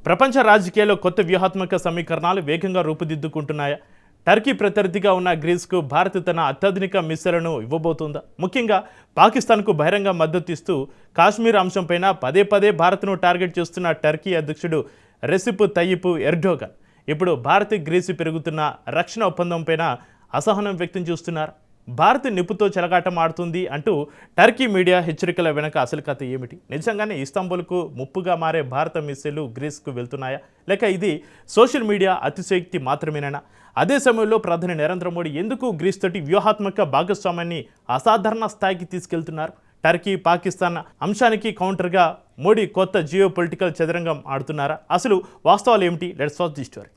ప్రపంచ రాజకీయాల్లో కొత్త వ్యూహాత్మక సమీకరణాలు వేగంగా రూపుదిద్దుకుంటున్నాయా? టర్కీ ప్రత్యర్థిగా ఉన్న గ్రీస్కు భారత్ తన అత్యాధునిక మిస్సైళ్లను ఇవ్వబోతోందా? ముఖ్యంగా పాకిస్తాన్కు బహిరంగ మద్దతు ఇస్తూ కాశ్మీర్ అంశంపైన పదే పదే భారత్ను టార్గెట్ చేస్తున్న టర్కీ అధ్యక్షుడు రెసిప్ తయ్యిప్ ఎర్డోగన్ ఇప్పుడు భారత్ గ్రీసు పెరుగుతున్న రక్షణ ఒప్పందంపైన అసహనం వ్యక్తం చేస్తున్నారు. భారత్ నిప్పుతో చెలగాటం ఆడుతుంది అంటూ టర్కీ మీడియా హెచ్చరికల వెనక అసలు కథ ఏమిటి? నిజంగానే ఇస్తాంబుల్కు ముప్పుగా మారే భారత మిస్సైళ్లు గ్రీస్కు వెళ్తున్నాయా, లేక ఇది సోషల్ మీడియా అతిశయోక్తి మాత్రమేనా? అదే సమయంలో ప్రధాని నరేంద్ర మోడీ ఎందుకు గ్రీస్ తోటి వ్యూహాత్మక భాగస్వామ్యాన్ని అసాధారణ స్థాయికి తీసుకెళ్తున్నారు? టర్కీ పాకిస్తాన్ అంశానికి కౌంటర్గా మోడీ కొత్త జియో పొలిటికల్ చదరంగం ఆడుతున్నారా? అసలు వాస్తవాలు ఏమిటి? Let's watch the story.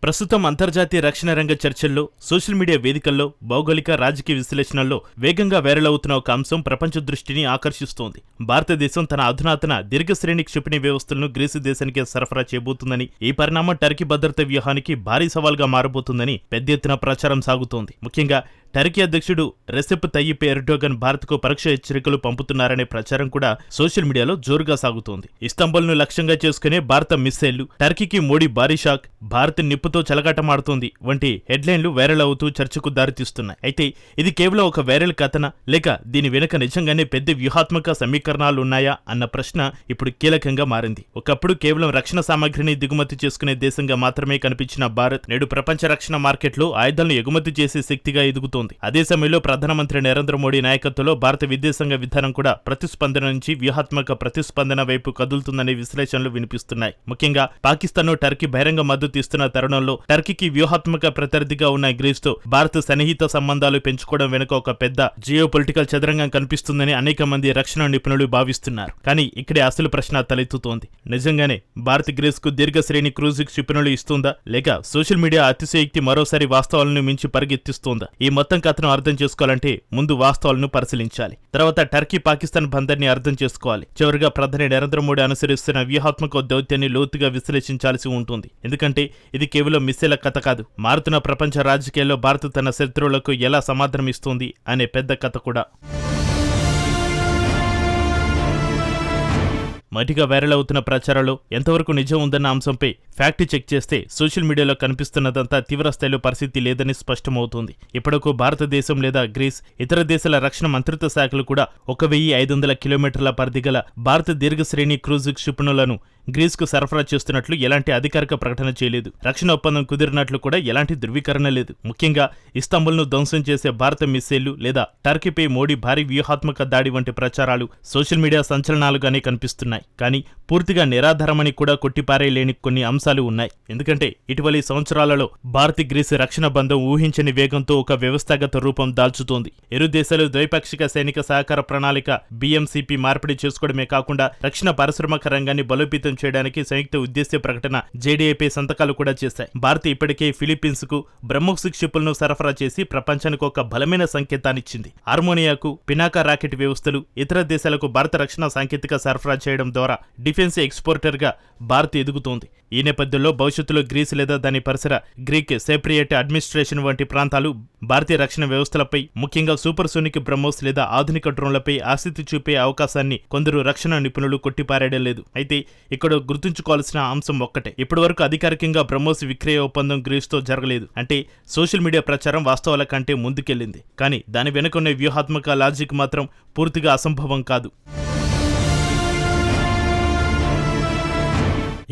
ప్రస్తుతం అంతర్జాతీయ రక్షణ రంగ చర్చల్లో, సోషల్ మీడియా వేదికల్లో, భౌగోళిక రాజకీయ విశ్లేషణల్లో వేగంగా వైరల్ అవుతున్న ఒక అంశం ప్రపంచ దృష్టిని ఆకర్షిస్తోంది. భారతదేశం తన అధునాతన దీర్ఘశ్రేణి క్షిపణి వ్యవస్థలను గ్రీసు దేశానికి సరఫరా చేయబోతుందని, ఈ పరిణామం టర్కీ భద్రతా వ్యూహానికి భారీ సవాల్గా మారబోతుందని పెద్ద ఎత్తున ప్రచారం సాగుతోంది. ముఖ్యంగా టర్కీ అధ్యక్షుడు రెసిప్ తయ్యిప్ ఎర్డోగన్ భారత్కు పరోక్ష హెచ్చరికలు పంపుతున్నారనే ప్రచారం కూడా సోషల్ మీడియాలో జోరుగా సాగుతోంది. ఇస్తాంబుల్ను లక్ష్యంగా చేసుకునే భారత మిస్సైళ్లు, టర్కీకి మోడీ భారీ షాక్, భారత్ నిప్పుతో చెలగాటమాడుతోంది వంటి హెడ్లైన్లు వైరల్ అవుతూ చర్చకు దారితీస్తున్నాయి. అయితే ఇది కేవలం ఒక వైరల్ కథన, లేక దీని వెనుక నిజంగానే పెద్ద వ్యూహాత్మక సమీకరణాలు ఉన్నాయా అన్న ప్రశ్న ఇప్పుడు కీలకంగా మారింది. ఒకప్పుడు కేవలం రక్షణ సామగ్రిని దిగుమతి చేసుకునే దేశంగా మాత్రమే కనిపించిన భారత్ నేడు ప్రపంచ రక్షణ మార్కెట్లో ఆయుధాలను ఎగుమతి చేసే శక్తిగా ఎదుగుతోంది. అదే సమయంలో ప్రధానమంత్రి నరేంద్ర మోడీ నాయకత్వంలో భారత విదేశాంగ విధానం కూడా ప్రతిస్పందన నుంచి వ్యూహాత్మక ప్రతిస్పందన వైపు కదులుతుందనే విశ్లేషణలు వినిపిస్తున్నాయి. ముఖ్యంగా పాకిస్తాన్ను టర్కీ బహిరంగ మద్దతు ఇస్తున్న తరుణంలో టర్కీకి వ్యూహాత్మక ప్రత్యర్థిగా ఉన్న గ్రీస్తో భారత్ సన్నిహిత సంబంధాలు పెంచుకోవడం వెనుక ఒక పెద్ద జియో పొలిటికల్ చదరంగం కనిపిస్తుందని అనేక మంది రక్షణ నిపుణులు భావిస్తున్నారు. కానీ ఇక్కడే అసలు ప్రశ్న తలెత్తుతోంది. నిజంగానే భారత్ గ్రీస్కు దీర్ఘశ్రేణి క్రూజింగ్ క్షిపణులు ఇస్తుందా, లేక సోషల్ మీడియా అతిశయోక్తి మరోసారి వాస్తవాలను మించి పరిగెత్తిస్తోందా? ఈ మొత్తం కథను అర్థం చేసుకోవాలంటే ముందు వాస్తవాలను పరిశీలించాలి. తర్వాత టర్కీ పాకిస్తాన్ బంధాన్ని అర్థం చేసుకోవాలి. చివరిగా ప్రధాని నరేంద్ర మోడీ అనుసరిస్తున్న వ్యూహాత్మక దౌత్యాన్ని లోతుగా విశ్లేషించాల్సి ఉంటుంది. ఎందుకంటే ఇది కేవలం మిస్సైల కథ కాదు, మారుతున్న ప్రపంచ రాజకీయాల్లో భారత్ తన శత్రువులకు ఎలా సమాధానం ఇస్తుంది అనే పెద్ద కథ కూడా. మొదటిగా వైరల్ అవుతున్న ప్రచారంలో ఎంతవరకు నిజం ఉందన్న అంశంపై ఫ్యాక్ట్ చెక్ చేస్తే సోషల్ మీడియాలో కనిపిస్తున్నదంతా తీవ్ర స్థాయిలో పరిస్థితి లేదని స్పష్టమవుతోంది. ఇప్పటికూ భారతదేశం లేదా గ్రీస్, ఇతర దేశాల రక్షణ మంత్రిత్వ శాఖలు కూడా 1500 కిలోమీటర్ల పరిధిగల భారత దీర్ఘశ్రేణి క్రూజింగ్ క్షిపణులను గ్రీస్కు సరఫరా చేస్తున్నట్లు ఎలాంటి అధికారిక ప్రకటన చేయలేదు. రక్షణ ఒప్పందం కుదిరినట్లు కూడా ఎలాంటి ధృవీకరణ లేదు. ముఖ్యంగా ఇస్తాంబుల్ను ధ్వంసం చేసే భారత మిస్సైళ్లు లేదా టర్కీపై మోడీ భారీ వ్యూహాత్మక దాడి వంటి ప్రచారాలు సోషల్ మీడియా సంచలనాలుగానే కనిపిస్తున్నాయి. కానీ పూర్తిగా నిరాధారమని కూడా కొట్టిపారేయలేని కొన్ని అంశాలు ఉన్నాయి. ఎందుకంటే ఇటీవలి సంవత్సరాలలో భారత్ గ్రీస్ రక్షణ బంధం ఊహించని వేగంతో ఒక వ్యవస్థాగత రూపం దాల్చుతోంది. ఇరు దేశాలు ద్వైపాక్షిక సైనిక సహకార ప్రణాళిక BMCP మార్పిడి చేసుకోవడమే కాకుండా రక్షణ పారిశ్రామిక రంగాన్ని బలోపేతం చేయడానికి సంయుక్త ఉద్దేశ్య ప్రకటన JDAపై సంతకాలు కూడా చేశాయి. భారత్ ఇప్పటికే ఫిలిప్పీన్స్ కు బ్రహ్మోస్ క్షిపణులను సరఫరా చేసి ప్రపంచానికి ఒక బలమైన సంకేతాన్నిచ్చింది. ఆర్మోనియాకు పినాకా రాకెట్ వ్యవస్థలు, ఇతర దేశాలకు భారత రక్షణ సాంకేతిక సరఫరా చేయడం ద్వారా డిఫెన్స్ ఎక్స్పోర్టర్ గా భారత్ ఎదుగుతోంది. ఈ నేపథ్యంలో భవిష్యత్తులో గ్రీస్ లేదా దాని పరిసర గ్రీక్ సెపరేట్ అడ్మినిస్ట్రేషన్ వంటి ప్రాంతాలు భారతీయ రక్షణ వ్యవస్థలపై, ముఖ్యంగా సూపర్సోనిక్ బ్రహ్మోస్ లేదా ఆధునిక డ్రోన్లపై ఆసక్తి చూపే అవకాశాన్ని కొందరు రక్షణ నిపుణులు కొట్టిపారేయడం లేదు. అయితే ఇక్కడ గుర్తుంచుకోవాల్సిన అంశం ఒక్కటే, ఇప్పటివరకు అధికారికంగా బ్రహ్మోస్ విక్రయ ఒప్పందం గ్రీస్తో జరగలేదు. అంటే సోషల్ మీడియా ప్రచారం వాస్తవాల కంటే ముందుకెళ్లింది. కానీ దాని వెనుకున్న వ్యూహాత్మక లాజిక్ మాత్రం పూర్తిగా అసంభవం కాదు.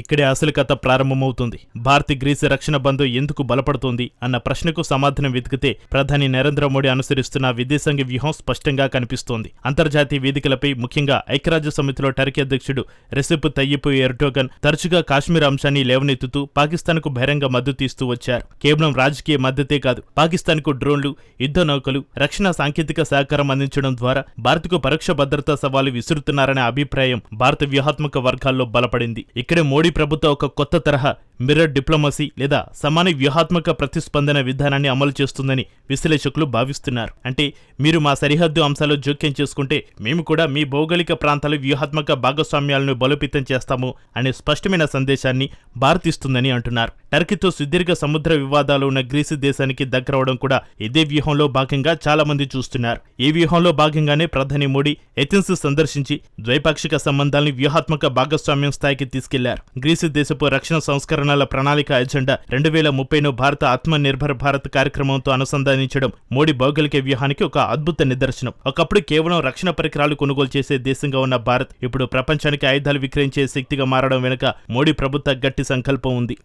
ఇక్కడే అసలు కథ ప్రారంభమవుతుంది. భారత్ గ్రీస్ రక్షణ బంధం ఎందుకు బలపడుతోంది అన్న ప్రశ్నకు సమాధానం వెతికితే ప్రధాని నరేంద్ర మోడీ అనుసరిస్తున్న విదేశాంగ వ్యూహం స్పష్టంగా కనిపిస్తోంది. అంతర్జాతీయ వేదికలపై, ముఖ్యంగా ఐక్యరాజ్య సమితిలో టర్కీ అధ్యక్షుడు రెసిప్ తయ్యిప్ ఎర్డోగన్ తరచుగా కాశ్మీర్ అంశాన్ని లేవనెత్తుతూ పాకిస్తాన్కు బహిరంగ మద్దతు ఇస్తూ వచ్చారు. కేవలం రాజకీయ మద్దతే కాదు, పాకిస్తాన్కు డ్రోన్లు, యుద్ధ నౌకలు, రక్షణ సాంకేతిక సహకారం అందించడం ద్వారా భారత్కు పరోక్ష భద్రతా సవాలు విసురుతున్నారనే అభిప్రాయం భారత వ్యూహాత్మక వర్గాల్లో బలపడింది. ఇక్కడే మోడీ ప్రభుత్వం ఒక కొత్త తరహా మిర్రర్ డిప్లొమసీ లేదా సమాన వ్యూహాత్మక ప్రతిస్పందన విధానాన్ని అమలు చేస్తుందని విశ్లేషకులు భావిస్తున్నారు. అంటే మీరు మా సరిహద్దు అంశాల్లో జోక్యం చేసుకుంటే మేము కూడా మీ భౌగోళిక ప్రాంతాల వ్యూహాత్మక భాగస్వామ్యాలను బలోపేతం చేస్తాము అనే స్పష్టమైన సందేశాన్ని భారత్ ఇస్తుందని అంటున్నారు. టర్కీతో సుదీర్ఘ సముద్ర వివాదాలు ఉన్న గ్రీసు దేశానికి దగ్గరవడం కూడా ఇదే వ్యూహంలో భాగంగా చాలా మంది చూస్తున్నారు. ఈ వ్యూహంలో భాగంగానే ప్రధాని మోడీ ఎథెన్స్ సందర్శించి ద్వైపాక్షిక సంబంధాల్ని వ్యూహాత్మక భాగస్వామ్యం స్థాయికి తీసుకెళ్లారు. గ్రీసు దేశపు రక్షణ సంస్కరణల ప్రణాళిక ఎజెండా 2030ను భారత ఆత్మ నిర్భర్ భారత్ కార్యక్రమంతో అనుసంధానించడం మోడీ భౌగోళిక వ్యూహానికి ఒక అద్భుత నిదర్శనం. ఒకప్పుడు కేవలం రక్షణ పరికరాలు కొనుగోలు చేసే దేశంగా ఉన్న భారత్ ఇప్పుడు ప్రపంచానికి ఆయుధాలు విక్రయించే శక్తిగా మారడం వెనుక మోడీ ప్రభుత్వ గట్టి సంకల్పం ఉంది.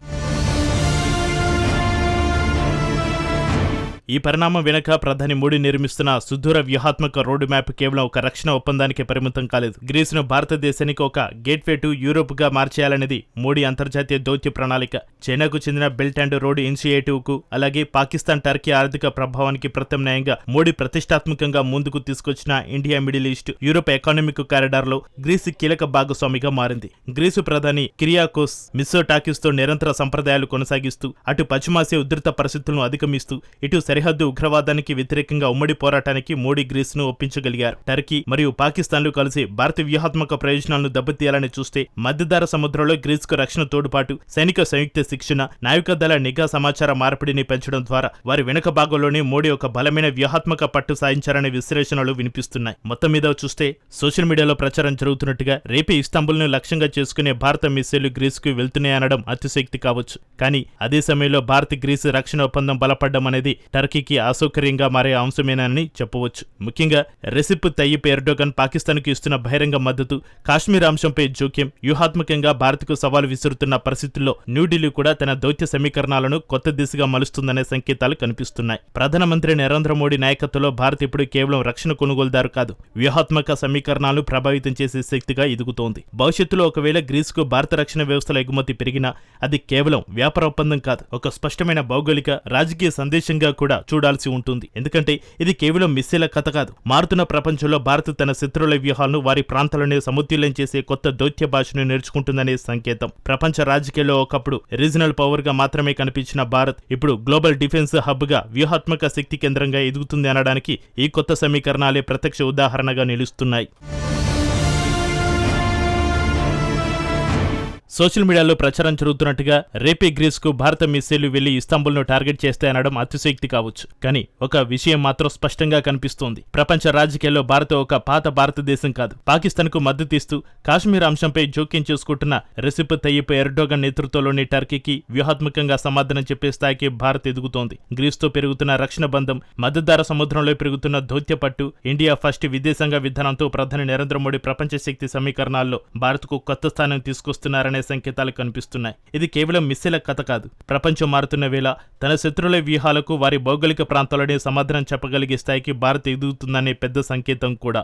ఈ పరిణామం వెనుక ప్రధాని మోడీ నిర్మిస్తున్న సుదూర వ్యూహాత్మక రోడ్ మ్యాప్ కేవలం ఒక రక్షణ ఒప్పందానికి పరిమితం కాలేదు. గ్రీసును భారతదేశానికి ఒక గేట్వే టు యూరోప్ గా మార్చేయాలనేది మోడీ అంతర్జాతీయ దౌత్య ప్రణాళిక. చైనాకు చెందిన బెల్ట్ అండ్ రోడ్ ఇనిషియేటివ్ కు అలాగే పాకిస్తాన్ టర్కీ ఆర్థిక ప్రభావానికి ప్రత్యామ్నాయంగా మోడీ ప్రతిష్టాత్మకంగా ముందుకు తీసుకొచ్చిన India middle east Europe economic corridor లో గ్రీసు కీలక భాగస్వామిగా మారింది. గ్రీసు ప్రధాని కిరియాకోస్ మిత్సోటాకిస్ తో నిరంతర సంప్రదాయాలు కొనసాగిస్తూ అటు పశ్చిమాసియా ఉధృత పరిస్థితులను అధిగమిస్తూ ఇటు సరిహద్దు ఉగ్రవాదానికి వ్యతిరేకంగా ఉమ్మడి పోరాటానికి మోడీ గ్రీసును ఒప్పించగలిగారు. టర్కీ మరియు పాకిస్తాన్లు కలిసి భారత వ్యూహాత్మక ప్రయోజనాలను దెబ్బతీయాలని చూస్తే మధ్యధరా సముద్రంలో గ్రీసుకు రక్షణ తోడ్పాటు, సైనిక సంయుక్త శిక్షణ, నావికాదళ నిఘా సమాచార మార్పిడిని పెంచడం ద్వారా వారి వెనుక భాగంలోనే మోడీ ఒక బలమైన వ్యూహాత్మక పట్టు సాధించారనే విశ్లేషణలు వినిపిస్తున్నాయి. మొత్తం మీద చూస్తే సోషల్ మీడియాలో ప్రచారం జరుగుతున్నట్టుగా రేపే ఇస్తాంబుల్ ను లక్ష్యంగా చేసుకునే భారత మిస్సైళ్లు గ్రీసుకు వెళ్తున్నాయనడం అతిశయోక్తి కావచ్చు. కానీ అదే సమయంలో భారత గ్రీసు రక్షణ ఒప్పందం బలపడ్డం అనేది టర్కీకి అసౌకర్యంగా మారే అంశమేనని చెప్పవచ్చు. ముఖ్యంగా రెసిప్ తయ్యిప్ ఎర్డోగన్ పాకిస్తాన్కు ఇస్తున్న బహిరంగ మద్దతు, కాశ్మీర్ అంశంపై జోక్యం, వ్యూహాత్మకంగా భారత్కు సవాలు విసురుతున్న పరిస్థితుల్లో న్యూఢిల్లీ కూడా తన దౌత్య సమీకరణాలను కొత్త దిశగా మలుస్తుందనే సంకేతాలు కనిపిస్తున్నాయి. ప్రధానమంత్రి నరేంద్ర మోడీ నాయకత్వంలో భారత్ ఇప్పుడు కేవలం రక్షణ కొనుగోలుదారు కాదు, వ్యూహాత్మక సమీకరణాలను ప్రభావితం చేసే శక్తిగా ఎదుగుతోంది. భవిష్యత్తులో ఒకవేళ గ్రీసుకు భారత రక్షణ వ్యవస్థల ఎగుమతి పెరిగినా అది కేవలం వ్యాపార ఒప్పందం కాదు, ఒక స్పష్టమైన భౌగోళిక రాజకీయ సందేశంగా కూడా చూడాల్సి ఉంటుంది. ఎందుకంటే ఇది కేవలం మిస్సైల కథ కాదు, మారుతున్న ప్రపంచంలో భారత్ తన శత్రువుల వ్యూహాలను వారి ప్రాంతాలను సముద్యులం చేసే కొత్త దౌత్య భాషను నేర్చుకుంటుందనే సంకేతం. ప్రపంచ రాజకీయాల్లో ఒకప్పుడు రీజనల్ పవర్ గా మాత్రమే కనిపించిన భారత్ ఇప్పుడు గ్లోబల్ డిఫెన్స్ హబ్ గా వ్యూహాత్మక శక్తి కేంద్రంగా ఎదుగుతుంది అనడానికి ఈ కొత్త సమీకరణాలే ప్రత్యక్ష ఉదాహరణగా నిలుస్తున్నాయి. సోషల్ మీడియాలో ప్రచారం జరుగుతున్నట్టుగా రేపే గ్రీస్కు భారత మిస్సైళ్లు వెళ్లి ఇస్తాంబుల్ను టార్గెట్ చేస్తాయనడం అతిశయోక్తి కావచ్చు. కానీ ఒక విషయం మాత్రం స్పష్టంగా కనిపిస్తోంది. ప్రపంచ రాజకీయాల్లో భారత్ ఒక పాత భారతదేశం కాదు. పాకిస్తాన్కు మద్దతిస్తూ కాశ్మీర్ అంశంపై జోక్యం చేసుకుంటున్న రెసిప్ తయ్యిప్ ఎర్డోగన్ నేతృత్వంలోని టర్కీకి వ్యూహాత్మకంగా సమాధానం చెప్పే స్థాయికి భారత్ ఎదుగుతోంది. గ్రీస్తో పెరుగుతున్న రక్షణ బంధం, మధ్యధరా సముద్రంలో పెరుగుతున్న దౌత్య పట్టు, ఇండియా ఫస్ట్ విదేశాంగ విధానంతో ప్రధాని నరేంద్ర మోడీ ప్రపంచ శక్తి సమీకరణాల్లో భారత్కు కొత్త స్థానం తీసుకొస్తున్నారనే సంకేతాలు కనిపిస్తున్నాయి. ఇది కేవలం మిస్సైల కథ కాదు, ప్రపంచం మారుతున్న వేళ తన శత్రువుల వ్యూహాలకు వారి భౌగోళిక ప్రాంతాలనే సమాధానం చెప్పగలిగే స్థాయికి భారత్ ఎదుగుతుందనే పెద్ద సంకేతం కూడా.